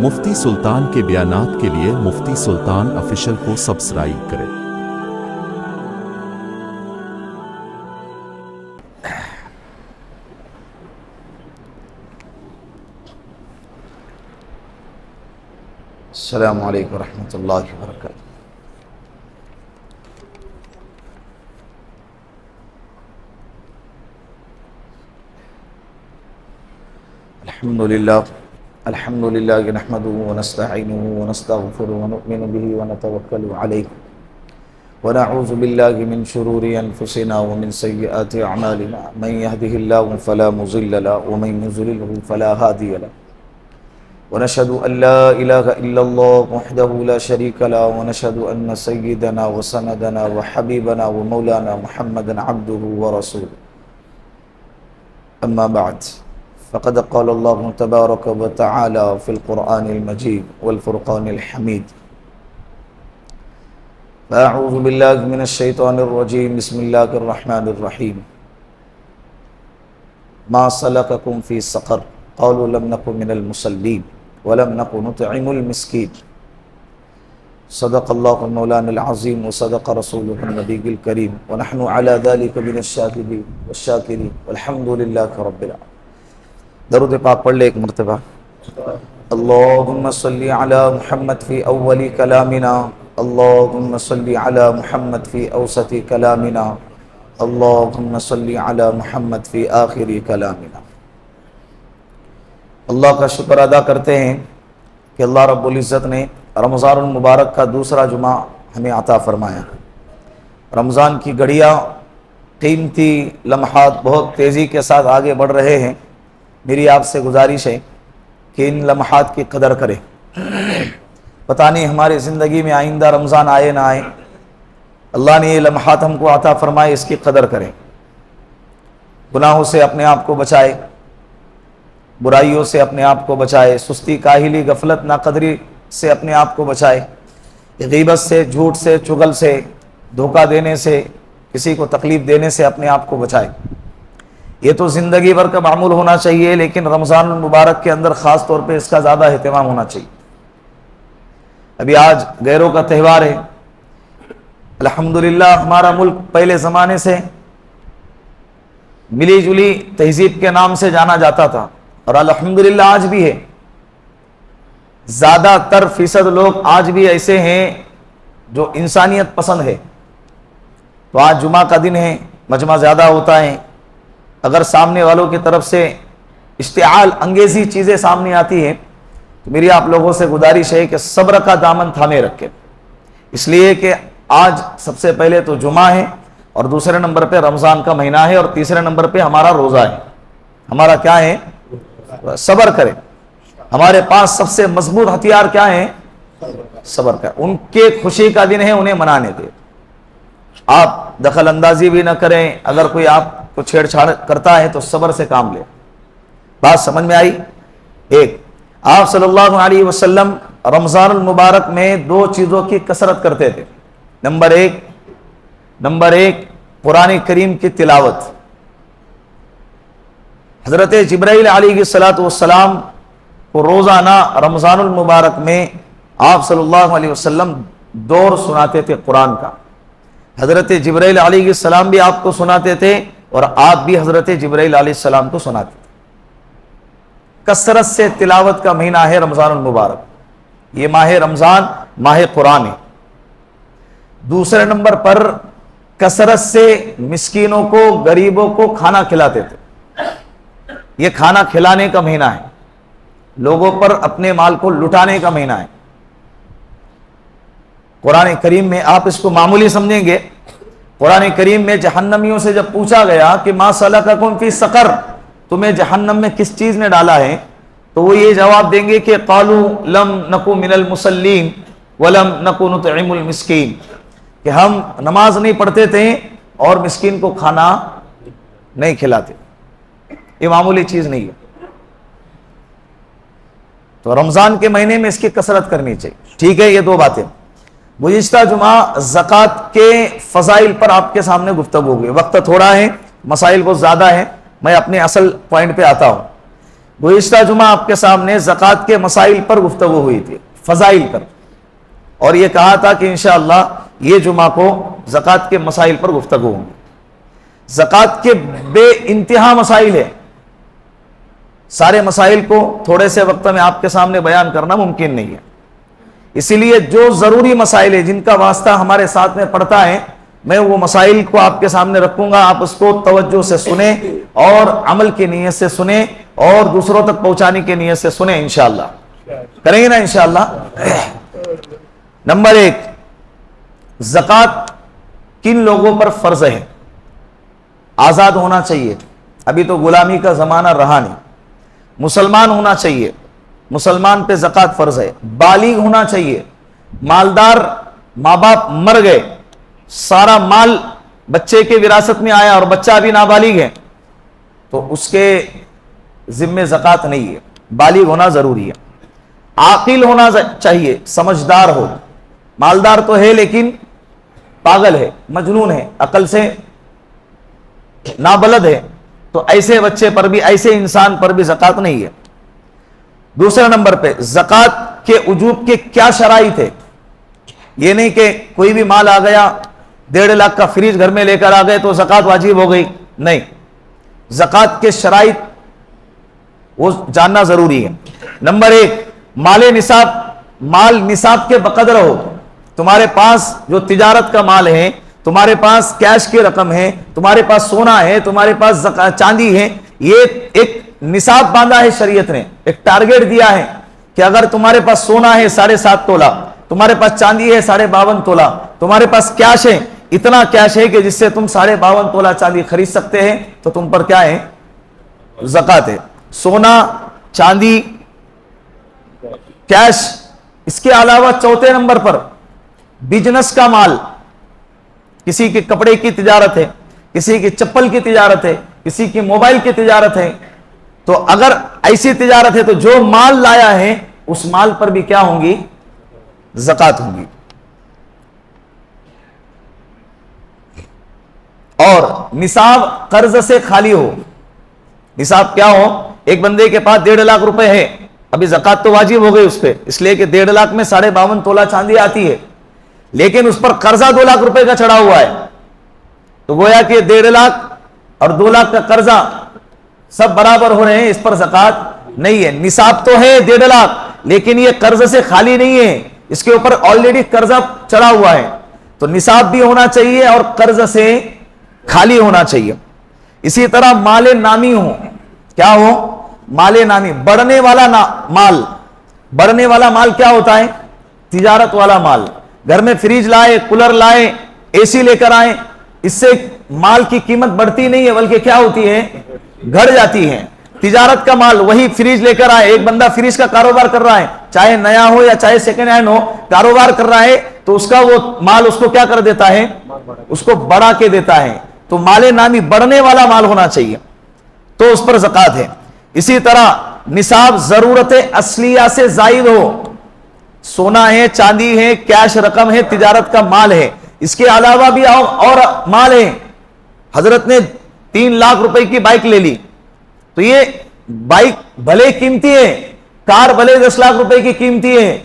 مفتی سلطان کے بیانات کے لیے مفتی سلطان آفیشل کو سبسکرائب کریں۔ السلام علیکم ورحمۃ اللہ وبرکاتہ۔ الحمد للہ نحمده ونستعینه ونستغفره ونؤمن به ونتوکل علیہ ونعوذ باللہ من شرور انفسنا ومن سیئات اعمالنا من يهده الله فلا مضل له ومن يضلل فلا هادي له ونشهد ان لا اله الا الله وحده لا شريك له ونشهد ان سيدنا وسندنا وحبيبنا ومولانا محمدا عبده ورسوله اما بعد فقد قال الله تبارك وتعالى في القرآن المجيد والفرقان الحميد فأعوذ بالله من الشيطان الرجيم بسم الله الرحمن الرحيم ما سلككم في سقر قالوا لم نكن من المصلين ولم نكن نطعم المسكين صدق الله المولانا العظيم وصدق رسوله النبي الكريم ونحن على ذلك من الشاهدين والشاكرين والحمد لله رب العالمين۔ درود پاک پڑھ لے ایک مرتبہ۔ اللہم صلی علی محمد فی اول کلامنا، اللہم صلی علی محمد فی اوسط کلامنا، اللہم صلی علی محمد فی آخر کلامنا۔ اللہ کا شکر ادا کرتے ہیں کہ اللہ رب العزت نے رمضان المبارک کا دوسرا جمعہ ہمیں عطا فرمایا۔ رمضان کی گھڑیاں، قیمتی لمحات بہت تیزی کے ساتھ آگے بڑھ رہے ہیں۔ میری آپ سے گزارش ہے کہ ان لمحات کی قدر کریں۔ پتہ نہیں ہماری زندگی میں آئندہ رمضان آئے نہ آئے، اللہ نے یہ لمحات ہم کو عطا فرمائے، اس کی قدر کریں۔ گناہوں سے اپنے آپ کو بچائے، برائیوں سے اپنے آپ کو بچائے، سستی کاہلی غفلت ناقدری سے اپنے آپ کو بچائے، غیبت سے، جھوٹ سے، چغل سے، دھوکہ دینے سے، کسی کو تکلیف دینے سے اپنے آپ کو بچائے۔ یہ تو زندگی بھر کا معمول ہونا چاہیے، لیکن رمضان المبارک کے اندر خاص طور پہ اس کا زیادہ اہتمام ہونا چاہیے۔ ابھی آج غیروں کا تہوار ہے۔ الحمدللہ ہمارا ملک پہلے زمانے سے ملی جلی تہذیب کے نام سے جانا جاتا تھا، اور الحمدللہ آج بھی ہے۔ زیادہ تر فیصد لوگ آج بھی ایسے ہیں جو انسانیت پسند ہے۔ تو آج جمعہ کا دن ہے، مجمع زیادہ ہوتا ہے۔ اگر سامنے والوں کی طرف سے اشتعال انگیزی چیزیں سامنے آتی ہیں تو میری آپ لوگوں سے گزارش ہے کہ صبر کا دامن تھامے رکھیں، اس لیے کہ آج سب سے پہلے تو جمعہ ہے، اور دوسرے نمبر پہ رمضان کا مہینہ ہے، اور تیسرے نمبر پہ ہمارا روزہ ہے۔ ہمارا کیا ہے؟ صبر کریں۔ ہمارے پاس سب سے مضبوط ہتھیار کیا ہے؟ صبر کا۔ ان کے خوشی کا دن ہے، انہیں منانے دیں۔ آپ دخل اندازی بھی نہ کریں، اگر کوئی آپ کو چھیڑ چھاڑ کرتا ہے تو صبر سے کام لے۔ بات سمجھ میں آئی؟ ایک، آپ صلی اللہ علیہ وسلم رمضان المبارک میں دو چیزوں کی کثرت کرتے تھے۔ نمبر ایک قرآن کریم کی تلاوت۔ حضرت جبرائیل علیہ السلام کو روزانہ رمضان المبارک میں آپ صلی اللہ علیہ وسلم دور سناتے تھے قرآن کا۔ حضرت جبرائیل علیہ السلام بھی آپ کو سناتے تھے، اور آپ بھی حضرت جبرائیل علیہ السلام کو سناتے تھے۔ کثرت سے تلاوت کا مہینہ ہے رمضان المبارک۔ یہ ماہ رمضان ماہ قرآن ہے۔ دوسرے نمبر پر کثرت سے مسکینوں کو، غریبوں کو کھانا کھلاتے تھے۔ یہ کھانا کھلانے کا مہینہ ہے، لوگوں پر اپنے مال کو لٹانے کا مہینہ ہے۔ قرآن کریم میں آپ اس کو معمولی سمجھیں گے، قرآن کریم میں جہنمیوں سے جب پوچھا گیا کہ ما سلککم فی سقر، تمہیں جہنم میں کس چیز نے ڈالا ہے، تو وہ یہ جواب دیں گے کہ قالوا لم نکو من المصلین ولم نکو نطعم المسکین، کہ ہم نماز نہیں پڑھتے تھے اور مسکین کو کھانا نہیں کھلاتے۔ یہ معمولی چیز نہیں ہے۔ تو رمضان کے مہینے میں اس کی کثرت کرنی چاہیے۔ ٹھیک ہے، یہ دو باتیں۔ گزشتہ جمعہ زکوٰۃ کے فضائل پر آپ کے سامنے گفتگو ہوگی۔ وقت تھوڑا ہے، مسائل بہت زیادہ ہیں، میں اپنے اصل پوائنٹ پہ آتا ہوں۔ گزشتہ جمعہ آپ کے سامنے زکوٰۃ کے مسائل پر گفتگو ہوئی تھی، فضائل پر، اور یہ کہا تھا کہ انشاءاللہ یہ جمعہ کو زکوٰۃ کے مسائل پر گفتگو ہوگی۔ زکوٰۃ کے بے انتہا مسائل ہے، سارے مسائل کو تھوڑے سے وقت میں آپ کے سامنے بیان کرنا ممکن نہیں ہے، اسی لیے جو ضروری مسائل ہیں جن کا واسطہ ہمارے ساتھ میں پڑتا ہے، میں وہ مسائل کو آپ کے سامنے رکھوں گا، آپ اس کو توجہ سے سنیں اور عمل کی نیت سے سنیں اور دوسروں تک پہنچانے کی نیت سے سنیں، انشاءاللہ کریں گے نا انشاءاللہ۔ نمبر 1، زکوٰۃ کن لوگوں پر فرض ہے؟ آزاد ہونا چاہیے، ابھی تو غلامی کا زمانہ رہا نہیں، مسلمان ہونا چاہیے، مسلمان پہ زکوٰۃ فرض ہے، بالغ ہونا چاہیے، مالدار، ماں باپ مر گئے، سارا مال بچے کے وراثت میں آیا اور بچہ ابھی نابالغ ہے تو اس کے ذمے زکوٰۃ نہیں ہے، بالغ ہونا ضروری ہے، عاقل ہونا چاہیے، سمجھدار ہو، مالدار تو ہے لیکن پاگل ہے، مجنون ہے، عقل سے نابلد ہے، تو ایسے بچے پر بھی، ایسے انسان پر بھی زکوٰۃ نہیں ہے۔ دوسرے نمبر پہ زکوٰۃ کے وجوب کے کیا شرائط ہے؟ یہ نہیں کہ کوئی بھی مال آ گیا، 1.5 لاکھ کا فریج گھر میں لے کر آ گئے تو زکوٰۃ واجب ہو گئی، نہیں، زکوٰۃ کے شرائط وہ جاننا ضروری ہے۔ نمبر 1، مال نصاب، مال نصاب کے بقدر ہو، تمہارے پاس جو تجارت کا مال ہے، تمہارے پاس کیش کی رقم ہے، تمہارے پاس سونا ہے، تمہارے پاس چاندی ہے، یہ ایک نصاب باندھا ہے شریعت نے، ایک ٹارگیٹ دیا ہے کہ اگر تمہارے پاس سونا ہے 7.5 تولہ، تمہارے پاس چاندی ہے 52.5 تولہ، تمہارے پاس کیش ہے، اتنا کیش ہے کہ جس سے تم 52.5 تولہ چاندی خرید سکتے ہیں، تو تم پر کیا ہے؟ زکوٰۃ ہے۔ سونا، چاندی، کیش، اس کے علاوہ چوتھے نمبر پر بزنس کا مال، کسی کے کپڑے کی تجارت ہے، کسی کی چپل کی تجارت ہے، کسی کی موبائل کی تجارت ہے، تو اگر ایسی تجارت ہے تو جو مال لایا ہے اس مال پر بھی کیا ہوں گی؟ زکوٰۃ ہوں گی۔ اور نصاب قرض سے خالی ہو، نصاب کیا ہو؟ ایک بندے کے پاس 1.5 لاکھ روپے ہے، ابھی زکوٰۃ تو واجب ہو گئی اس پہ، اس لیے کہ 1.5 لاکھ میں 52.5 تولہ چاندی آتی ہے، لیکن اس پر قرضہ 2 لاکھ روپے کا چڑھا ہوا ہے، تو گویا کہ 1.5 لاکھ اور 2 لاکھ کا قرضہ سب برابر ہو رہے ہیں، اس پر زکوٰۃ نہیں ہے۔ نصاب تو ہے 1.5 لاکھ، لیکن یہ قرض سے خالی نہیں ہے، اس کے اوپر آلریڈی قرضہ چڑھا ہوا ہے، تو نصاب بھی ہونا چاہیے اور قرض سے خالی ہونا چاہیے۔ اسی طرح مال نامی ہو، کیا ہو؟ مال نامی، بڑھنے والا مال، بڑھنے والا مال کیا ہوتا ہے؟ تجارت والا مال، گھر میں فریج لائے، کولر لائے، اے سی لے کر آئے، اس سے مال کی قیمت بڑھتی نہیں ہے بلکہ کیا ہوتی ہے؟ گھٹ جاتی ہے۔ تجارت کا مال، وہی فریج لے کر آئے، ایک بندہ فریج کا کاروبار کر رہا ہے، چاہے نیا ہو یا چاہے سیکنڈ ہینڈ ہو، کاروبار کر رہا ہے، تو اس کا وہ مال اس کو کیا کر دیتا ہے؟ اس کو بڑھا کے دیتا ہے، تو مال نامی بڑھنے والا مال ہونا چاہیے، تو اس پر زکوٰۃ ہے۔ اسی طرح نصاب ضرورت اصلیہ سے زائد ہو، سونا ہے، چاندی ہے، کیش رقم ہے، تجارت کا مال ہے، اس کے علاوہ بھی اور مال ہے، حضرت نے 3 لاکھ روپے کی بائک لے لی، تو یہ بائک بھلے قیمتی ہے، کار بھلے 10 لاکھ روپے کی قیمتی ہے،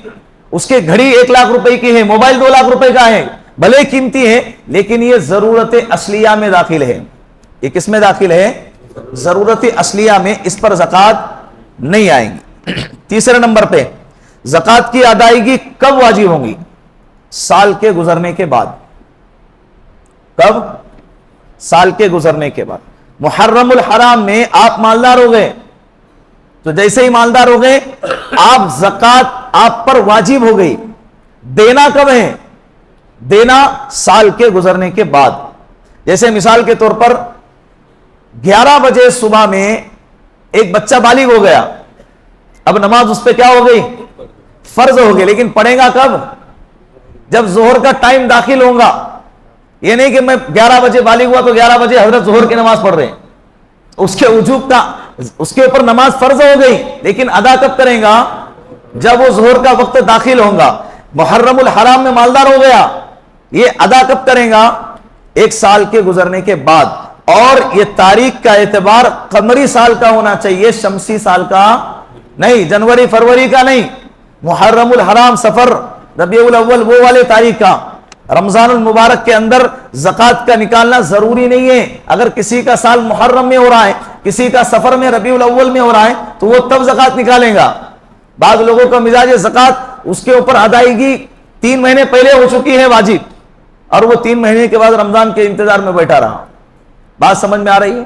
اس کے گھڑی 1 لاکھ روپے کی ہے، موبائل 2 لاکھ روپے کا ہے، بھلے قیمتی ہے، لیکن یہ ضرورت اصلیہ میں داخل ہے۔ یہ کس میں داخل ہے؟ ضرورت اصلیہ میں، اس پر زکوٰۃ نہیں آئیں گی۔ تیسرے نمبر پہ زکوٰۃ کی ادائیگی کب واجب ہوں گی؟ سال کے گزرنے کے بعد۔ کب؟ سال کے گزرنے کے بعد۔ محرم الحرام میں آپ مالدار ہو گئے، تو جیسے ہی مالدار ہو گئے آپ زکوٰۃ آپ پر واجب ہو گئی۔ دینا کب ہے؟ دینا سال کے گزرنے کے بعد۔ جیسے مثال کے طور پر 11 بجے صبح میں ایک بچہ بالغ ہو گیا، اب نماز اس پہ کیا ہو گئی؟ فرض ہو گئی، لیکن پڑھے گا کب؟ جب ظہر کا ٹائم داخل ہوگا۔ یہ نہیں کہ میں 11 بجے بالغ ہوا تو 11 بجے حضرت ظہر کی نماز پڑھ رہے ہیں، اس کے وجوب کا، اس کے اوپر نماز فرض ہو گئی، لیکن ادا کب کریں گا؟ جب وہ ظہر کا وقت داخل ہوگا۔ محرم الحرام میں مالدار ہو گیا، یہ ادا کب کریں گا؟ 1 سال کے گزرنے کے بعد۔ اور یہ تاریخ کا اعتبار قمری سال کا ہونا چاہیے، شمسی سال کا نہیں، جنوری فروری کا نہیں، محرم الحرام صفر ربیع الاول وہ والے تاریخ کا۔ رمضان المبارک کے اندر زکوٰۃ کا نکالنا ضروری نہیں ہے، اگر کسی کا سال محرم میں ہو رہا ہے، کسی کا سفر میں ربیع الاول میں ہو رہا ہے تو وہ تب زکوٰۃ نکالے گا۔ بعض لوگوں کا مزاج زکوٰۃ اس کے اوپر ادائیگی 3 مہینے پہلے ہو چکی ہے واجب، اور وہ 3 مہینے کے بعد رمضان کے انتظار میں بیٹھا رہا۔ بات سمجھ میں آ رہی ہے؟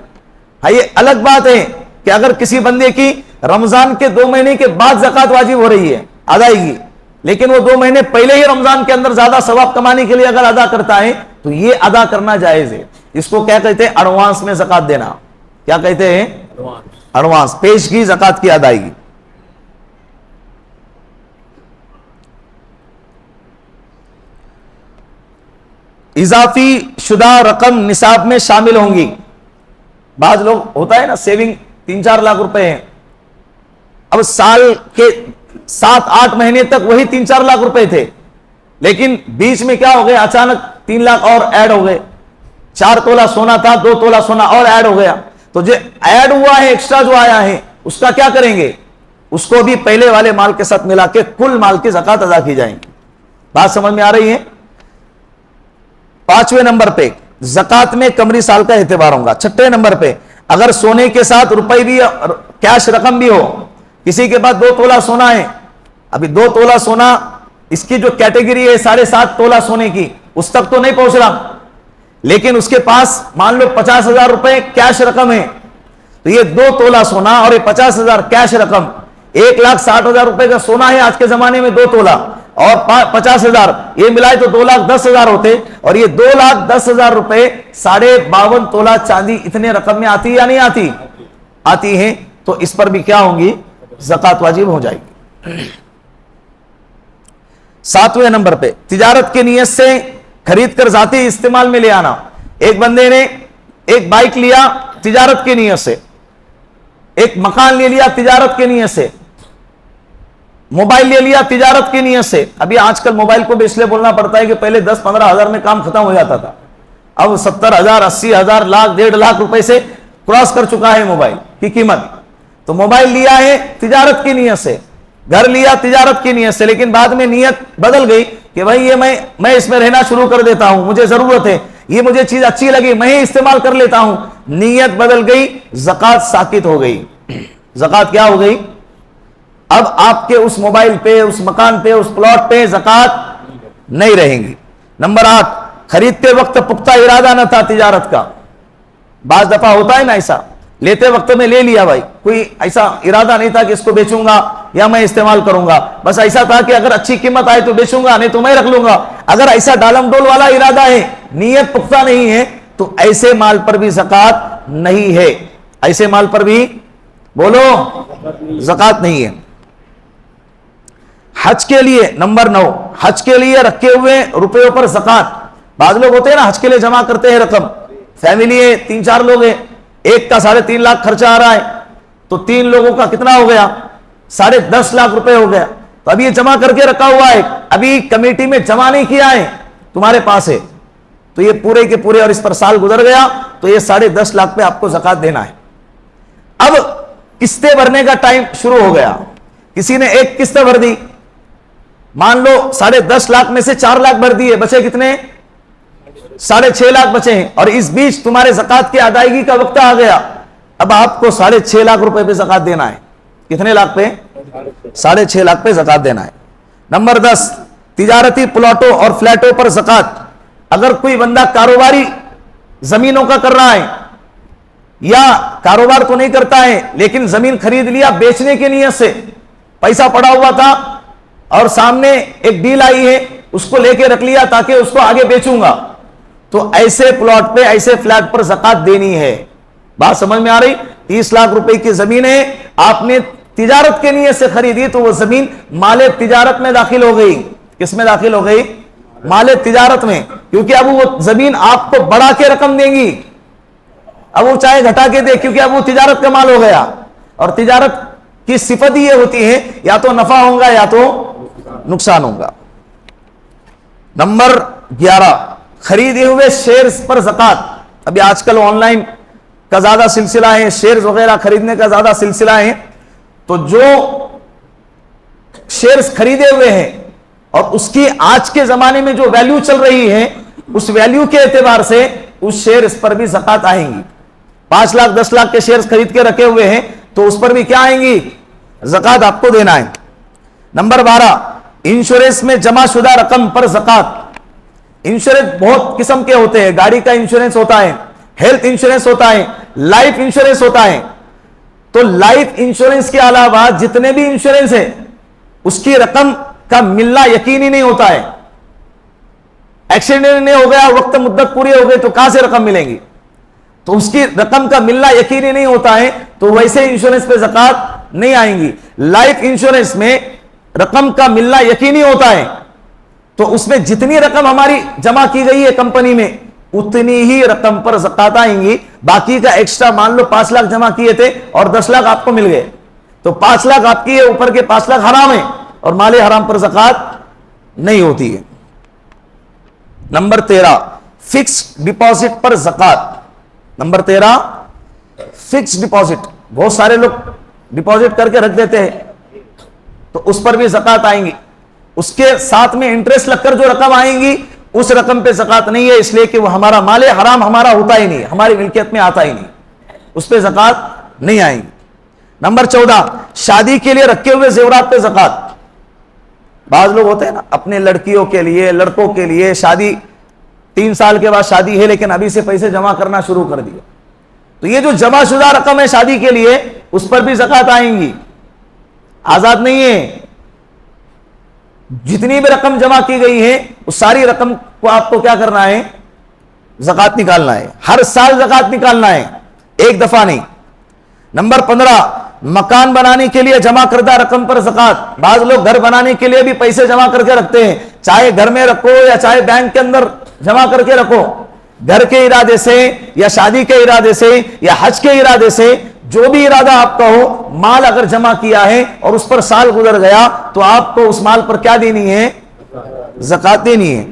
ہاں، یہ الگ بات ہے کہ اگر کسی بندے کی رمضان کے 2 مہینے کے بعد زکوٰۃ واجب ہو رہی ہے ادائیگی، لیکن وہ 2 مہینے پہلے ہی رمضان کے اندر زیادہ ثواب کمانے کے لیے اگر ادا کرتا ہے تو یہ ادا کرنا جائز ہے۔ اس کو کیا کہتے ہیں؟ ایڈوانس میں زکوٰۃ دینا۔ کیا کہتے ہیں؟ ایڈوانس، پیشگی زکوٰۃ کی ادائیگی۔ اضافی شدہ رقم نصاب میں شامل ہوں گی۔ بعض لوگ ہوتا ہے نا سیونگ 3-4 لاکھ روپے ہیں، اب سال کے 7-8 مہینے تک وہی 3-4 لاکھ روپے تھے، لیکن بیچ میں کیا ہو گیا؟ اچانک 3 لاکھ اور ایڈ ہو گئے، 4 تولہ سونا تھا، 2 تولہ سونا اور ایڈ ہو گیا، تو جو ایڈ ہوا ہے ایکسٹرا جو آیا ہے اس کا کیا کریں گے؟ اس کو بھی پہلے والے مال کے ساتھ ملا کے کل مال کی زکوٰۃ ادا کی جائیں گی۔ بات سمجھ میں آ رہی ہے؟ 5ویں نمبر پہ زکوٰۃ میں قمری سال کا اعتبار ہوگا۔ 6 نمبر پہ اگر سونے کے ساتھ روپے بھی کیش رقم بھی ہو، کسی کے پاس 2 تولہ سونا ہے، ابھی 2 تولہ سونا اس کی جو کیٹیگری ہے 7.5 تولہ سونے کی اس تک تو نہیں پہنچ رہا، لیکن اس کے پاس مان لو 50,000 روپے کیش رقم ہے، تو یہ 2 تولہ سونا اور یہ 50,000 کیش رقم، 1,60,000 روپے کا سونا ہے آج کے زمانے میں 2 تولہ اور 50,000، یہ ملائے تو 2,10,000 ہوتے، اور یہ 2,10,000 روپے 52.5 تولہ چاندی اتنے رقم میں آتی یا نہیں آتی؟ آتی ہے، تو اس پر بھی کیا ہوں گی؟ زکوٰۃ واجب ہو جائے گی۔ 7ویں نمبر پہ تجارت کی نیت سے خرید کر ذاتی استعمال میں لے آنا۔ ایک بندے نے ایک بائک لیا تجارت کی نیت سے، ایک مکان لے لیا تجارت کی نیت سے، موبائل لے لیا تجارت کی نیت سے۔ ابھی آج کل موبائل کو بھی اس لیے بولنا پڑتا ہے کہ پہلے 10-15 ہزار میں کام ختم ہو جاتا تھا، اب 70,000 80,000 لاکھ 1.5 لاکھ روپے سے کراس کر چکا ہے موبائل کی قیمت۔ تو موبائل لیا ہے تجارت کی نیت سے، گھر لیا تجارت کی نیت سے، لیکن بعد میں نیت بدل گئی کہ بھائی یہ میں اس میں رہنا شروع کر دیتا ہوں، مجھے ضرورت ہے، یہ مجھے چیز اچھی لگی، میں ہی استعمال کر لیتا ہوں، نیت بدل گئی، زکوٰۃ ساقط ہو گئی۔ زکوٰۃ کیا ہو گئی؟ اب آپ کے اس موبائل پہ، اس مکان پہ، اس پلاٹ پہ زکوٰۃ نہیں رہیں گی۔ نمبر 8 خریدتے وقت پختہ ارادہ نہ تھا تجارت کا۔ بعض دفعہ ہوتا ہے نا ایسا، لیتے وقت میں لے لیا بھائی، کوئی ایسا ارادہ نہیں تھا کہ اس کو بیچوں گا یا میں استعمال کروں گا، بس ایسا تھا کہ اگر اچھی قیمت آئے تو بیچوں گا، نہیں تو میں رکھ لوں گا۔ اگر ایسا ڈالم ڈول والا ارادہ ہے، نیت پختہ نہیں ہے، تو ایسے مال پر بھی زکوٰۃ نہیں ہے، ایسے مال پر بھی بولو زکوٰۃ نہیں ہے۔ حج کے لیے نمبر 9 حج کے لیے رکھے ہوئے روپیوں پر زکوٰۃ۔ بعض لوگ ہوتے ہیں نا حج کے لیے جمع کرتے ہیں رقم، فیملی ہے 3-4 لوگ ہیں، ایک کا 3.5 لاکھ خرچہ آ رہا ہے، تو 3 لوگوں کا کتنا ہو گیا؟ 10.5 لاکھ روپے ہو گیا۔ تو ابھی یہ جمع کر کے رکھا ہوا ہے، ابھی کمیٹی میں جمع نہیں کیا ہے، تمہارے پاس ہے، تو یہ پورے کے پورے، اور اس پر سال گزر گیا تو یہ 10.5 لاکھ پہ آپ کو زکوٰۃ دینا ہے۔ اب قسطیں بھرنے کا ٹائم شروع ہو گیا، کسی نے ایک قسط بھر دی، مان لو 10.5 لاکھ میں سے 4 لاکھ بھر دیے، بچے کتنے؟ 6.5 لاکھ بچے ہیں، اور اس بیچ تمہارے زکوٰۃ کی ادائیگی کا وقت آ گیا، اب آپ کو 6.5 لاکھ روپے پہ زکوٰۃ دینا ہے۔ کتنے لاکھ پہ؟ 6.5 لاکھ پہ زکوٰۃ دینا ہے۔ نمبر 10 تجارتی پلاٹوں اور فلیٹوں پر زکوٰۃ۔ اگر کوئی بندہ کاروباری زمینوں کا کر رہا ہے، یا کاروبار تو نہیں کرتا ہے لیکن زمین خرید لیا بیچنے کی نیت سے، پیسہ پڑا ہوا تھا اور سامنے ایک ڈیل آئی ہے، اس کو لے کے رکھ لیا تاکہ اس کو آگے بیچوں گا، تو ایسے پلاٹ پہ، ایسے فلیٹ پر زکوٰۃ دینی ہے۔ بات سمجھ میں آ رہی؟ 30 لاکھ روپے کی زمین ہے، آپ نے تجارت کے نیت سے خریدی، تو وہ زمین مال تجارت میں داخل ہو گئی۔ کس میں داخل ہو گئی؟ مال تجارت میں، کیونکہ اب وہ زمین آپ کو بڑھا کے رقم دیں گی، اب وہ چاہے گھٹا کے دے، کیونکہ اب وہ تجارت کا مال ہو گیا، اور تجارت کی صفت یہ ہوتی ہے یا تو نفع ہوگا یا تو نقصان ہوگا۔ نمبر 11 خریدے ہوئے شیئرز پر زکوٰۃ۔ ابھی آج کل آن لائن کا زیادہ سلسلہ ہے, شیئرز وغیرہ خریدنے کا زیادہ سلسلہ ہے, تو جو شیئرز خریدے ہوئے ہیں اور اس کی آج کے زمانے میں جو ویلیو چل رہی ہے, اس ویلیو کے اعتبار سے اس شیئرز پر بھی زکات آئیں گی. 5 لاکھ 10 لاکھ کے شیئرز خرید کے رکھے ہوئے ہیں تو اس پر بھی کیا آئیں گی, زکات آپ کو دینا ہے. نمبر 12, انشورنس میں جمع شدہ رقم پر زکات. انشورنس بہت قسم کے ہوتے ہیں, گاڑی کا انشورنس ہوتا ہے, ہیلتھ انشورنس ہوتا ہے, لائف انشورنس ہوتا ہے. تو لائف انشورنس کے علاوہ جتنے بھی انشورنس ہیں اس کی رقم کا ملنا یقینی نہیں ہوتا ہے. ایکسیڈنٹ نہیں ہو گیا, وقت مدت پوری ہو گئی تو کہاں سے رقم ملیں گی, تو اس کی رقم کا ملنا یقینی نہیں ہوتا ہے, تو ویسے انشورنس پہ زکات نہیں آئیں گی. لائف انشورنس میں رقم کا ملنا یقینی ہوتا ہے, تو اس میں جتنی رقم ہماری جمع کی گئی ہے کمپنی میں اتنی ہی رقم پر زکات آئیں گی. باقی کا ایکسٹرا, مان لو 5 لاکھ جمع کیے تھے اور 10 لاکھ آپ کو مل گئے, تو 5 لاکھ آپ کی ہے, اوپر کے 5 لاکھ حرام ہے اور مال حرام پر زکات نہیں ہوتی ہے. نمبر 13, فکس ڈپازٹ پر زکات. Number 13, fix deposit. بہت سارے لوگ ڈپازٹ کر کے رکھ دیتے ہیں تو اس پر بھی زکات آئیں گی. اس کے ساتھ میں انٹرسٹ لگ کر جو رقم آئیں گی اس رقم پہ زکات نہیں ہے, اس لیے کہ وہ ہمارا مال حرام ہمارا ہوتا ہی نہیں, ہماری ملکیت میں آتا ہی نہیں, اس پہ زکات نہیں آئیں گی. نمبر 14, شادی کے لیے رکھے ہوئے زیورات پہ زکات. بعض لوگ ہوتے ہیں نا اپنے لڑکیوں کے لیے, لڑکوں کے لیے, شادی 3 سال کے بعد شادی ہے لیکن ابھی سے پیسے جمع کرنا شروع کر دیا, تو یہ جو جمع شدہ رقم ہے شادی کے لیے اس پر بھی زکات آئیں گی. آزاد نہیں ہے, جتنی بھی رقم جمع کی گئی ہے اس ساری رقم کو آپ کو کیا کرنا ہے, زکات نکالنا ہے. ہر سال زکات نکالنا ہے, ایک دفعہ نہیں. نمبر 15, مکان بنانے کے لیے جمع کردہ رقم پر زکات. بعض لوگ گھر بنانے کے لیے بھی پیسے جمع کر کے رکھتے ہیں, چاہے گھر میں رکھو یا چاہے بینک کے اندر جمع کر کے رکھو, گھر کے ارادے سے یا شادی کے ارادے سے یا حج کے ارادے سے, جو بھی ارادہ آپ کا ہو, مال اگر جمع کیا ہے اور اس پر سال گزر گیا تو آپ کو اس مال پر کیا دینی ہے, زکات دینی ہے.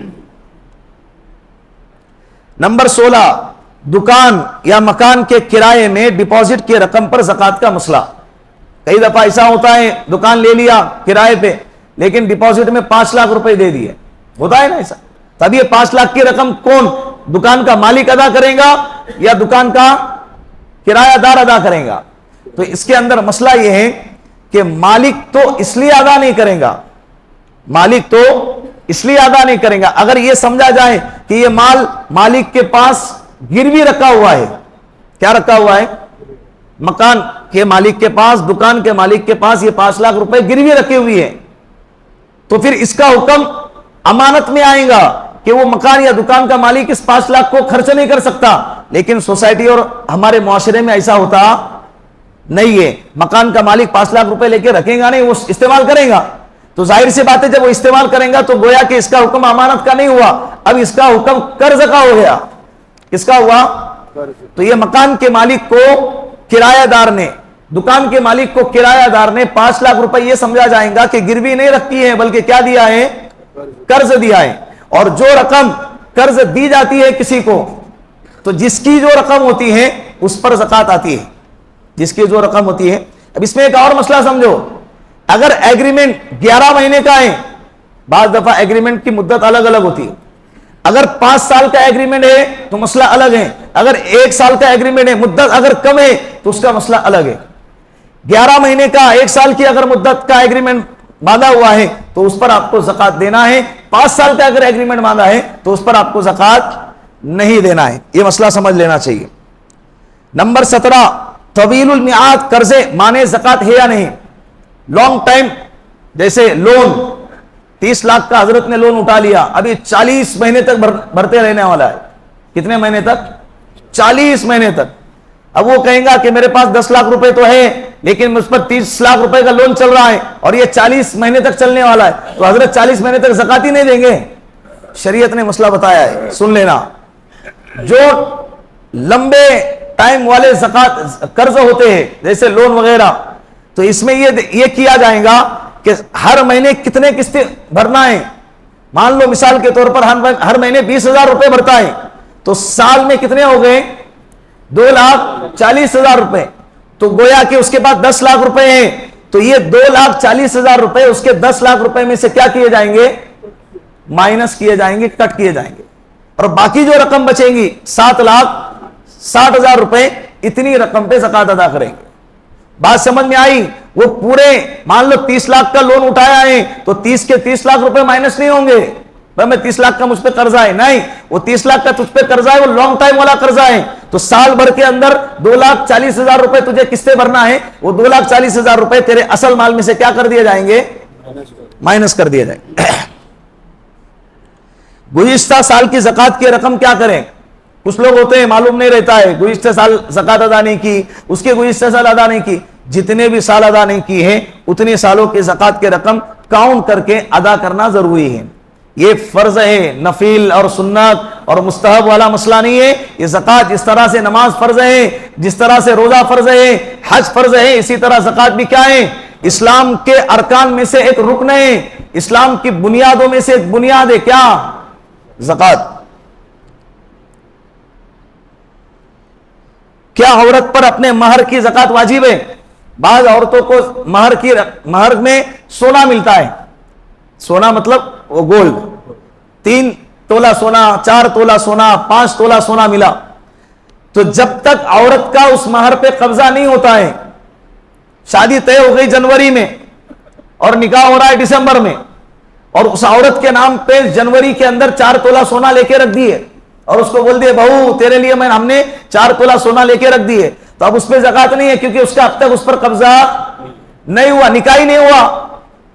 نمبر 16, دکان یا مکان کے کرائے میں ڈپازٹ کی رقم پر زکات کا مسئلہ. کئی دفعہ ایسا ہوتا ہے دکان لے لیا کرائے پہ لیکن ڈپازٹ میں 5 لاکھ روپے دے دیے, ہوتا ہے نا ایسا. تب یہ 5 لاکھ کی رقم کون, دکان کا مالک ادا کرے گا یا دکان کا کرایہ دار ادا کرے گا؟ تو اس کے اندر مسئلہ یہ ہے کہ مالک تو اس لیے ادا نہیں کرے گا, مالک تو اس لیے ادا نہیں کرے گا اگر یہ سمجھا جائے کہ یہ مال مالک کے پاس گروی رکھا ہوا ہے. کیا رکھا ہوا ہے؟ مکان کے مالک کے پاس, دکان کے مالک کے پاس یہ 5 لاکھ روپے گروی رکھی ہوئی ہے, تو پھر اس کا حکم امانت میں آئے گا کہ وہ مکان یا دکان کا مالک اس 5 لاکھ کو خرچ نہیں کر سکتا. لیکن سوسائٹی اور ہمارے معاشرے میں ایسا ہوتا نہیں ہے. مکان کا مالک 5 لاکھ روپے لے کے رکھے گا نہیں, وہ استعمال کرے گا, تو ظاہر سی بات ہے جب وہ استعمال کریں گا تو گویا کہ اس کا حکم امانت کا نہیں ہوا, اب اس کا حکم قرض کا ہو گیا. کس کا ہوا؟ تو یہ مکان کے مالک کو کرایہ دار نے, دکان کے مالک کو کرایہ دار نے 5 لاکھ روپے یہ سمجھا جائے گا کہ گروی نہیں رکھی ہے بلکہ کیا دیا ہے, قرض دیا ہے. اور جو رقم قرض دی جاتی ہے کسی کو تو جس کی جو رقم ہوتی ہے اس پر زکات آتی ہے, جس کی جو رقم ہوتی ہے. اب اس میں ایک اور مسئلہ سمجھو, اگر ایگریمنٹ 11 مہینے کا ہے, بعض دفعہ ایگریمنٹ کی مدت الگ الگ ہوتی ہے, اگر 5 سال کا ایگریمنٹ ہے تو مسئلہ الگ ہے, اگر 1 سال کا ایگریمنٹ ہے مدت اگر کم ہے تو اس کا مسئلہ الگ ہے. 11 مہینے کا 1 سال کی اگر مدت کا ایگریمنٹ باندھا ہوا ہے تو اس پر آپ کو زکات دینا ہے, 5 سال کا اگر ایگریمنٹ باندھا ہے تو اس پر آپ کو زکات نہیں دینا ہے. یہ مسئلہ سمجھ لینا چاہیے. نمبر 17, طویل المیعاد قرضے مانے زکات ہے یا نہیں. لانگ ٹائم, جیسے لون 30 لاکھ کا حضرت نے لون اٹھا لیا, ابھی 40 مہینے تک بھرتے رہنے والا ہے. کتنے مہینے تک؟ 40 مہینے تک. اب وہ کہیں گا کہ میرے پاس 10 لاکھ روپے تو ہے لیکن مجھ پر 30 لاکھ روپے کا لون چل رہا ہے اور یہ 40 مہینے تک چلنے والا ہے, تو حضرت 40 مہینے تک زکات ہی نہیں دیں گے. شریعت نے مسئلہ بتایا ہے, سن لینا. جو لمبے ٹائم والے زکات قرض ہوتے ہیں جیسے لون وغیرہ, تو اس میں یہ کیا جائے گا کہ ہر مہینے کتنے قسطیں بھرنا ہے. مان لو مثال کے طور پر ہر مہینے 20,000 روپے بھرتا ہے تو سال میں کتنے ہو گئے؟ 2,40,000 روپے. تو گویا کہ اس کے بعد 10 لاکھ روپے ہیں, تو یہ 2,40,000 روپے اس کے 10 لاکھ روپے میں سے کیا کیے جائیں گے؟ مائنس کیے جائیں گے, کٹ کیے جائیں گے, اور باقی جو رقم بچیں گی 7,60,000 روپے, اتنی رقم پہ زکات ادا کریں گے. بات سمجھ میں آئی؟ وہ پورے مان لو 30 لاکھ کا لون اٹھایا ہے تو 30 کے 30 لاکھ روپے مائنس نہیں ہوں گے. میں 30 لاکھ کا مجھ پہ قرضہ ہے, نہیں, وہ 30 لاکھ کا تجھ پہ قرضہ ہے, وہ لانگ ٹائم والا قرضہ ہے. تو سال بھر کے اندر 2,40,000 روپے تجھے قسطیں بھرنا ہے, وہ 2,40,000 روپے تیرے اصل مال میں سے کیا کر دیے جائیں گے؟ مائنس کر دیے جائیں گے. گزشتہ سال کی زکات کی رقم کیا کریں؟ کچھ لوگ ہوتے ہیں معلوم نہیں رہتا ہے, گزشتہ سال زکات ادا نہیں کی, اس کے گزشتہ سال ادا نہیں کی. جتنے بھی سال ادا نہیں کی ہے اتنے سالوں کی زکات کی رقم کاؤنٹ کر کے ادا کرنا ضروری ہے. یہ فرض ہے, نفل اور سنت اور مستحب والا مسئلہ نہیں ہے. یہ زکات جس طرح سے نماز فرض ہے, جس طرح سے روزہ فرض ہے, حج فرض ہے, اسی طرح زکات بھی کیا ہے؟ اسلام کے ارکان میں سے ایک رکن ہے, اسلام کی بنیادوں میں سے ایک بنیاد ہے. کیا؟ زکات. کیا عورت پر اپنے مہر کی زکات واجب ہے؟ بعض عورتوں کو مہر میں سونا ملتا ہے. سونا مطلب وہ گولڈ, 3 تولہ سونا, 4 تولہ سونا, 5 تولہ سونا ملا. تو جب تک عورت کا اس مہر پہ قبضہ نہیں ہوتا ہے, شادی طے ہو گئی جنوری میں اور نکاح ہو رہا ہے دسمبر میں, اور اس عورت کے نام پہ جنوری کے اندر 4 تولہ سونا لے کے رکھ دیے اور اس کو بول دیے بہو تیرے لیے ہم نے 4 تولہ سونا لے کے رکھ دیے, تو اب اس پہ زکات نہیں ہے, کیونکہ اس کا اب تک اس پر قبضہ نہیں ہوا, نکاح ہی نہیں ہوا.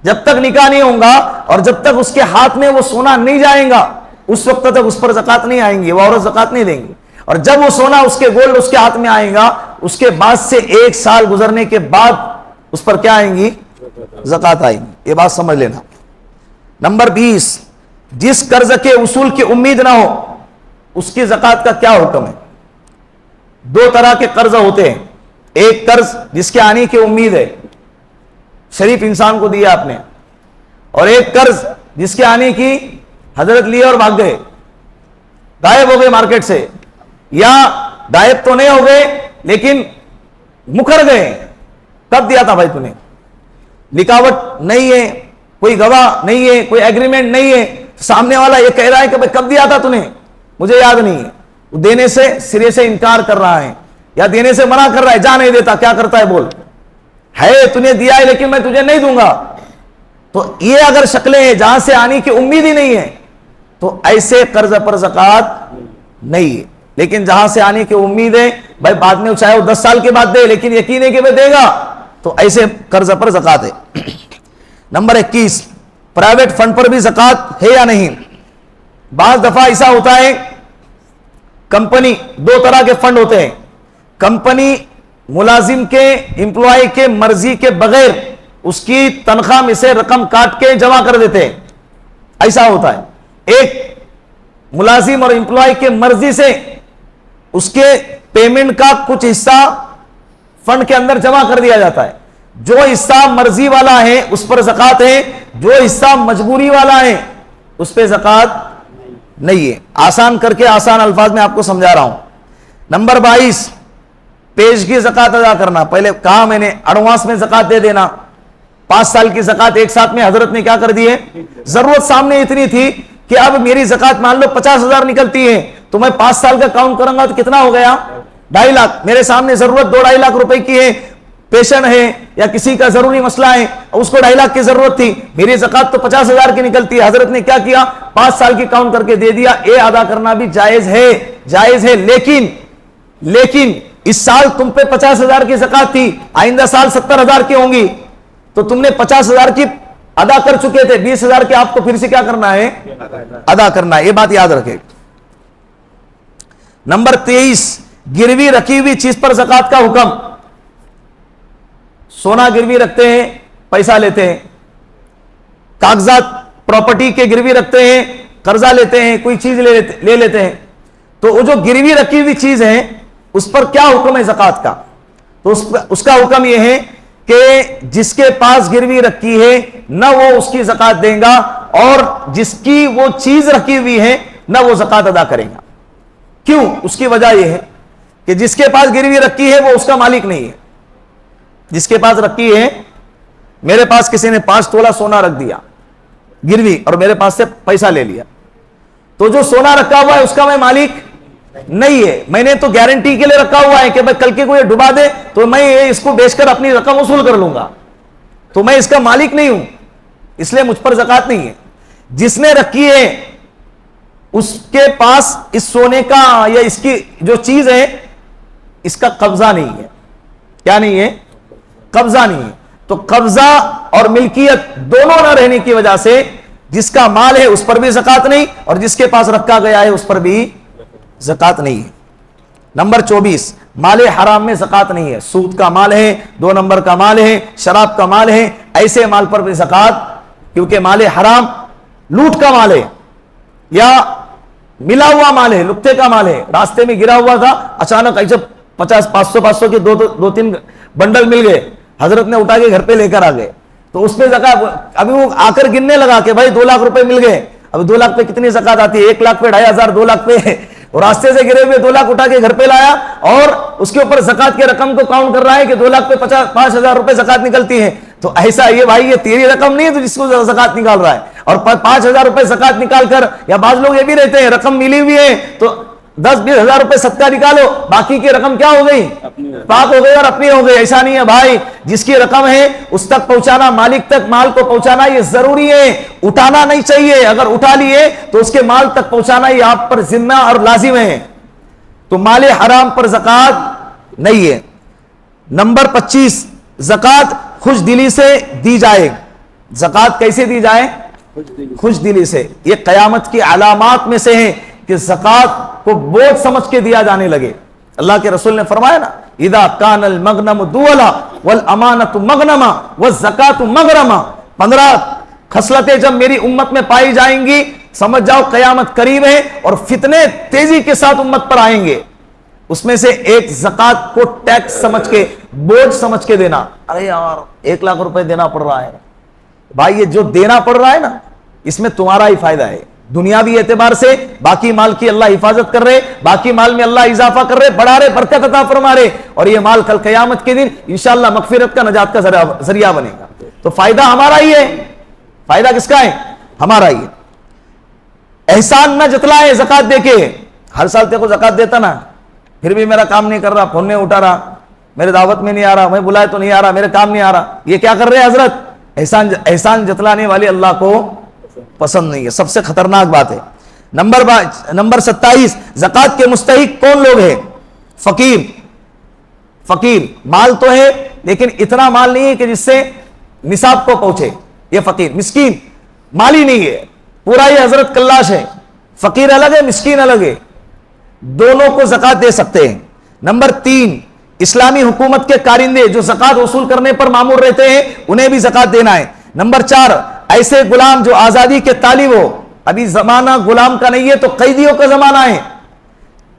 جب تک نکاح نہیں ہوگا اور جب تک اس کے ہاتھ میں وہ سونا نہیں جائے گا, اس وقت تک اس پر زکات نہیں آئیں گی, وہ عورت زکات نہیں دیں گی. اور جب وہ سونا اس کے گولڈ اس کے ہاتھ میں آئے گا, اس کے بعد سے 1 سال گزرنے کے بعد اس پر کیا آئیں گی؟ زکات آئیں گی. یہ بات سمجھ لینا. نمبر 20, جس قرض کے وصول کی امید نہ ہو اس کی زکات کا کیا حکم ہے؟ 2 طرح کے قرض ہوتے ہیں. ایک قرض جس کے آنے کی امید ہے, شریف انسان کو دیا آپ نے, اور ایک قرض جس کے آنے کی حضرت لیے اور بھاگ گئے, غائب ہو گئے مارکیٹ سے, یا غائب تو نہیں ہو گئے لیکن مکر گئے. کب دیا تھا بھائی تو نے؟ لکھاوٹ نہیں ہے, کوئی گواہ نہیں ہے, کوئی ایگریمنٹ نہیں ہے, سامنے والا یہ کہہ رہا ہے کہ بھائی کب دیا تھا تو نے, مجھے یاد نہیں ہے. وہ دینے سے سرے سے انکار کر رہا ہے یا دینے سے منع کر رہا ہے, جا نہیں دیتا. کیا کرتا ہے بول, ہے تو نے دیا ہے لیکن میں تجھے نہیں دوں گا. تو یہ اگر شکلیں ہیں جہاں سے آنے کی امید ہی نہیں ہے تو ایسے قرض پر زکات نہیں ہے. لیکن جہاں سے آنے کی امید ہے, بھائی بعد میں چاہے وہ 10 سال کے بعد دے لیکن یقین ہے کہ وہ دے گا, تو ایسے قرض پر زکات ہے. نمبر 21, پرائیویٹ فنڈ پر بھی زکات ہے یا نہیں؟ بعض دفعہ ایسا ہوتا ہے, کمپنی 2 طرح کے فنڈ ہوتے ہیں. کمپنی ملازم کے, امپلائی کے مرضی کے بغیر اس کی تنخواہ میں سے رقم کاٹ کے جمع کر دیتے ہیں, ایسا ہوتا ہے. ایک ملازم اور امپلائی کے مرضی سے اس کے پیمنٹ کا کچھ حصہ فنڈ کے اندر جمع کر دیا جاتا ہے. جو حصہ مرضی والا ہے اس پر زکات ہے, جو حصہ مجبوری والا ہے اس پہ زکات نہیں ہے. آسان کر کے آسان الفاظ میں آپ کو سمجھا رہا ہوں. نمبر 22, پیشگی زکات ادا کرنا. پہلے کہا میں نے ایڈوانس میں زکات دے دینا. 5 سال کی زکات ایک ساتھ میں حضرت نے کیا کر دی ہے, ضرورت سامنے اتنی تھی کہ اب میری زکات مان لو 50,000 نکلتی ہے, تو میں 5 سال کا کاؤنٹ کروں گا تو کتنا ہو گیا؟ 2.5 لاکھ. میرے سامنے ضرورت 2.5 لاکھ روپے کی ہے, پیشن ہے یا کسی کا ضروری مسئلہ ہے, اس کو 2.5 لاکھ کی ضرورت تھی, میری زکات تو 50,000 کی نکلتی ہے. حضرت نے کیا کیا, 5 سال کی کاؤنٹ کر کے دے دیا. یہ ادا کرنا بھی جائز ہے, جائز ہے. لیکن اس سال تم پہ 50,000 کی زکات تھی, آئندہ سال 70,000 کی ہوں گی, تو تم نے 50,000 کی ادا کر چکے تھے, 20,000 کے آپ کو پھر سے کیا کرنا ہے, ادا کرنا ہے. یہ بات یاد رکھے. نمبر 23, گروی رکھی ہوئی چیز پر زکات کا حکم. سونا گروی رکھتے ہیں, پیسہ لیتے ہیں, کاغذات پراپرٹی کے گروی رکھتے ہیں, قرضہ لیتے ہیں, کوئی چیز لے لیتے ہیں, تو وہ جو گروی رکھی ہوئی چیز ہے اس پر کیا حکم ہے زکات کا؟ تو اس کا حکم یہ ہے کہ جس کے پاس گروی رکھی ہے نہ وہ اس کی زکات دے گا, اور جس کی وہ چیز رکھی ہوئی ہے نہ وہ زکات ادا کرے گا. کیوں؟ اس کی وجہ یہ ہے کہ جس کے پاس گروی رکھی ہے وہ اس کا مالک نہیں ہے. جس کے پاس رکھی ہے، میرے پاس کسی نے 5 تولہ سونا رکھ دیا گروی اور میرے پاس سے پیسہ لے لیا، تو جو سونا رکھا ہوا ہے اس کا میں مالک نہیں ہے. میں نے تو گارنٹی کے لیے رکھا ہوا ہے کہ بھائی کل کے کو یہ ڈبا دے تو میں اس کو بیچ کر اپنی رقم وصول کر لوں گا، تو میں اس کا مالک نہیں ہوں، اس لیے مجھ پر زکات نہیں ہے. جس نے رکھی ہے اس کے پاس اس سونے کا یا اس کی جو چیز ہے اس کا قبضہ نہیں ہے. کیا نہیں ہے؟ قبضہ نہیں ہے. تو قبضہ اور ملکیت دونوں نہ رہنے کی وجہ سے جس کا مال ہے اس پر بھی زکات نہیں اور جس کے پاس رکھا گیا ہے اس پر بھی زکات نہیں ہے. نمبر 24، مال حرام میں زکات نہیں ہے. سود کا مال ہے، 2 نمبر کا مال ہے، شراب کا مال ہے، ایسے مال پر بھی زکات، کیونکہ مال حرام لوٹ کا مال ہے یا ملا ہوا مال ہے، لکتے کا مال ہے. راستے میں گرا ہوا تھا، اچانک ایسے 500 کے 2-3 بنڈل مل گئے، حضرت نے اٹھا کے گھر پہ لے کر آ گئے، تو اس پہ زکات. ابھی وہ آ کر گننے لگا کہ بھائی 2 لاکھ روپے مل گئے. اب 2 لاکھ پہ کتنی زکات آتی ہے؟ 1 لاکھ پہ 2,500، 2 لاکھ پہ، اور راستے سے گرے ہوئے 2 لاکھ اٹھا کے گھر پہ لایا اور اس کے اوپر زکات کی رقم کو کاؤنٹ کر رہا ہے کہ 2 لاکھ پہ 5,000 روپے زکات نکلتی ہے. تو ایسا یہ بھائی یہ تیری رقم نہیں ہے تو جس کو زکات نکال رہا ہے، اور 5,000 روپے زکات نکال کر، یا بعض لوگ یہ بھی رہتے ہیں رقم ملی ہوئی ہے تو 10-20 ہزار روپے صدقہ نکالو، باقی کی رقم کیا ہو گئی؟ پاک ہو گئی اور اپنی ہو گئی. ایسا نہیں ہے بھائی، جس کی رقم ہے اس تک پہنچانا، مالک تک مال کو پہنچانا یہ ضروری ہے، اٹھانا نہیں چاہیے. اگر اٹھا لیے تو اس کے مال تک پہنچانا یہ آپ پر ذمہ اور لازم ہے. تو مال حرام پر زکات نہیں ہے. نمبر 25، زکات خوش دلی سے دی جائے. زکات کیسے دی جائے؟ خوش دلی سے. یہ قیامت کی علامات میں سے ہے کہ زکات کو بوجھ سمجھ کے دیا جانے لگے. اللہ کے رسول نے فرمایا نا، اذا کان المغنم دولا والامانۃ مغنما والزکات مغرما. 15 خصلتیں جب میری امت میں پائی جائیں گی سمجھ جاؤ قیامت قریب ہے اور فتنے تیزی کے ساتھ امت پر آئیں گے. اس میں سے ایک زکات کو ٹیکس سمجھ کے، بوجھ سمجھ کے دینا. ارے یار 1 لاکھ روپے دینا پڑ رہا ہے، بھائی یہ جو دینا پڑ رہا ہے نا اس میں تمہارا ہی فائدہ ہے دنیاوی اعتبار سے. باقی مال کی اللہ حفاظت کر رہے، باقی مال میں اللہ اضافہ کر رہے، بڑھا رہے، برکت عطا فرما رہے، اور یہ مال کل قیامت کے دن انشاءاللہ مغفرت کا، نجات کا ذریعہ بنے گا. تو فائدہ ہمارا ہی ہے. فائدہ کس کا ہے؟ ہمارا ہی ہے. احسان نہ جتلائے زکات دے کے. ہر سال تیرے کو زکات دیتا نا، پھر بھی میرا کام نہیں کر رہا، فون نہیں اٹھا رہا، میرے دعوت میں نہیں آ رہا، میں بلائے تو نہیں آ رہا، میرے کام نہیں آ رہا. یہ کیا کر رہے ہیں حضرت؟ احسان جتلانے والے اللہ کو پسند نہیں ہے. سب سے خطرناک بات ہے. نمبر 27، زکات کے مستحق کون لوگ ہیں؟ فقیر. فقیر مال تو ہے لیکن اتنا مال نہیں ہے کہ جس سے نصاب کو پہنچے، یہ فقیر. مسکین مالی نہیں ہے، پورا یہ حضرت کلاش ہے. فقیر الگ ہے، مسکین الگ ہے، دونوں کو زکات دے سکتے ہیں. نمبر 3، اسلامی حکومت کے کارندے جو زکات وصول کرنے پر مامور رہتے ہیں انہیں بھی زکات دینا ہے. نمبر 4، ایسے غلام جو آزادی کے طالب ہو. ابھی زمانہ غلام کا نہیں ہے تو قیدیوں کا زمانہ ہے.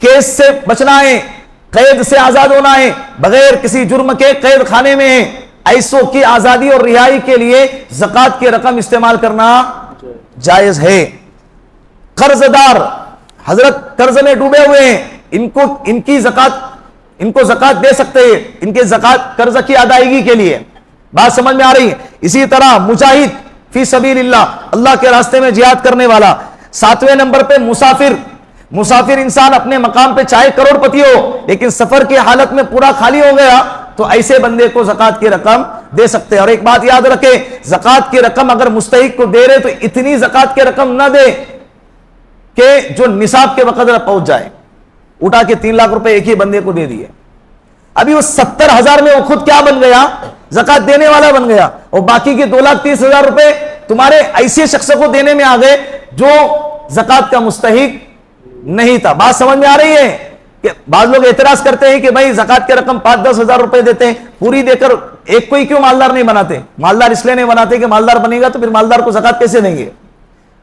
کیس سے بچنا ہے، قید سے آزاد ہونا ہے، بغیر کسی جرم کے قید خانے میں ہے. ایسوں کی آزادی اور رہائی کے لیے زکات کی رقم استعمال کرنا جائز ہے. قرض دار حضرت قرض میں ڈوبے ہوئے ہیں، ان کو زکات دے سکتے ہیں، ان کے زکات قرض کی ادائیگی کے لیے. بات سمجھ میں آ رہی ہے؟ اسی طرح مجاہد فی سبیل اللہ، اللہ کے راستے میں جہاد کرنے والا. 7ویں نمبر پہ مسافر انسان اپنے مقام پہ چاہے کروڑ پتی ہو لیکن سفر کی حالت میں پورا خالی ہو گیا تو ایسے بندے کو زکات کی رقم دے سکتے ہیں. اور ایک بات یاد رکھے، زکات کی رقم اگر مستحق کو دے رہے تو اتنی زکات کی رقم نہ دے کہ جو نصاب کے وقت پہنچ جائے. اٹھا کے 3 لاکھ روپے ایک ہی بندے کو دے دیے، ابھی وہ 70,000 میں وہ خود کیا بن گیا؟ زکات دینے والا بن گیا، اور باقی کے 2,30,000 روپے تمہارے ایسے شخص کو دینے میں آ گئے جو زکات کا مستحق نہیں تھا. بات سمجھ میں آ رہی ہے؟ کہ بعض لوگ اعتراض کرتے ہیں کہ بھائی زکات کی رقم 5-10 ہزار روپے دیتے ہیں، پوری دے کر ایک کو ہی کیوں مالدار نہیں بناتے؟ مالدار اس لیے نہیں بناتے کہ مالدار بنے گا تو پھر مالدار کو زکات کیسے دیں گے؟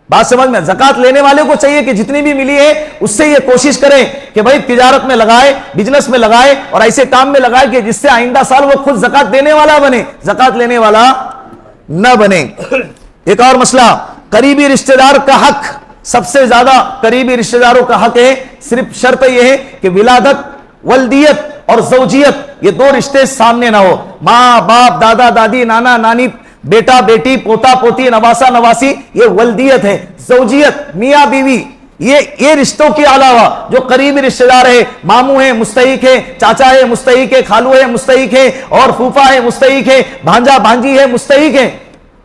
بات سمجھ میں؟ زکات لینے والے کو چاہیے کہ جتنی بھی ملی ہے اس سے یہ کوشش کریں کہ بھائی تجارت میں لگائے، بزنس میں لگائے، اور ایسے کام میں لگائے کہ جس سے آئندہ سال وہ خود زکات دینے والا بنے، زکات لینے والا نہ بنے. ایک اور مسئلہ، قریبی رشتہ دار کا حق سب سے زیادہ قریبی رشتہ داروں کا حق ہے، صرف شرط یہ ہے کہ ولادت، ولدیت اور زوجیت، یہ دو رشتے سامنے نہ ہو۔ ماں باپ، دادا دادی، نانا نانی، بیٹا بیٹی، پوتا پوتی، نواسا نواسی، یہ ولدیت ہے۔ زوجیت، میاں بیوی، یہ رشتوں کے علاوہ جو قریبی رشتہ دار ہے، ماموں ہے مستحق ہے، چاچا ہے مستحق ہے، خالو ہے مستحق ہے، اور پھوپھا ہے مستحق ہے، بھانجا بھانجی ہے مستحق ہے،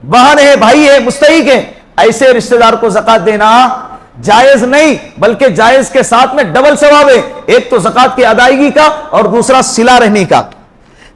بہن ہے بھائی ہے مستحق ہے، ایسے رشتہ دار کو زکات دینا جائز نہیں، بلکہ جائز کے ساتھ میں ڈبل ثواب ہے، ایک تو زکات کی ادائیگی کا اور دوسرا صلہ رحمی کا۔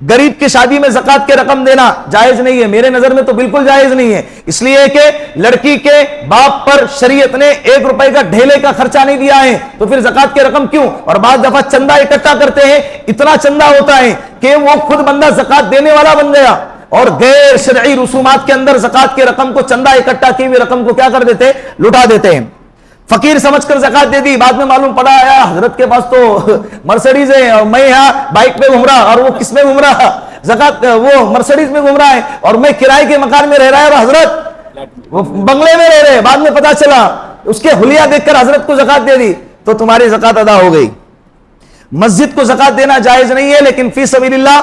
غریب کی شادی میں زکات کے رقم دینا جائز نہیں ہے، میرے نظر میں تو بالکل جائز نہیں ہے، اس لیے کہ لڑکی کے باپ پر شریعت نے 1 روپے کا ڈھیلے کا خرچہ نہیں دیا ہے، تو پھر زکات کے رقم کیوں؟ اور بعض دفعہ چندہ اکٹھا کرتے ہیں، اتنا چندہ ہوتا ہے کہ وہ خود بندہ زکات دینے والا بن گیا، اور غیر شرعی رسومات کے اندر زکات کے رقم کو، چندہ اکٹھا کی ہوئی رقم کو کیا کر دیتے؟ لٹا دیتے ہیں۔ فقیر سمجھ کر زکات دے دی، بعد میں معلوم پڑا آیا حضرت کے پاس تو مرسڈیز ہے اور میں یہاں بائک پہ گھوم رہا، اور وہ کس میں گھوم رہا؟ زکات وہ مرسڈیز میں گھوم رہا ہے، اور میں کرائے کے مکان میں رہ رہا ہے، اور حضرت وہ بنگلے میں رہ رہے، بعد میں پتا چلا اس کے حلیہ دیکھ کر حضرت کو زکات دے دی، تو تمہاری زکات ادا ہو گئی۔ مسجد کو زکات دینا جائز نہیں ہے، لیکن فی سبیل اللہ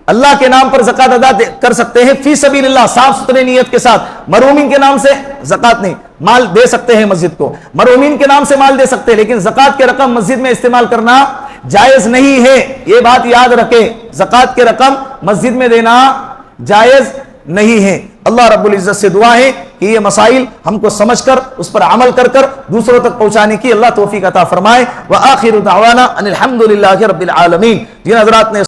اللہ کے نام پر زکات ادا کر سکتے ہیں، فی سبیل اللہ، صاف ستھرے نیت کے ساتھ۔ مرحومین کے نام سے زکات نہیں، مال دے سکتے ہیں مسجد کو، مرحومین کے نام سے مال دے سکتے ہیں، لیکن زکات کے رقم مسجد میں استعمال کرنا جائز نہیں ہے، یہ بات یاد رکھیں، زکات کے رقم مسجد میں دینا جائز نہیں ہے۔ اللہ رب العزت سے دعا ہے کہ یہ مسائل ہم کو سمجھ کر اس پر عمل کر دوسروں تک پہنچانے کی اللہ توفیق عطا فرمائے۔ وآخر دعوانا ان الحمدللہ رب العالمین۔ جن حضرات نے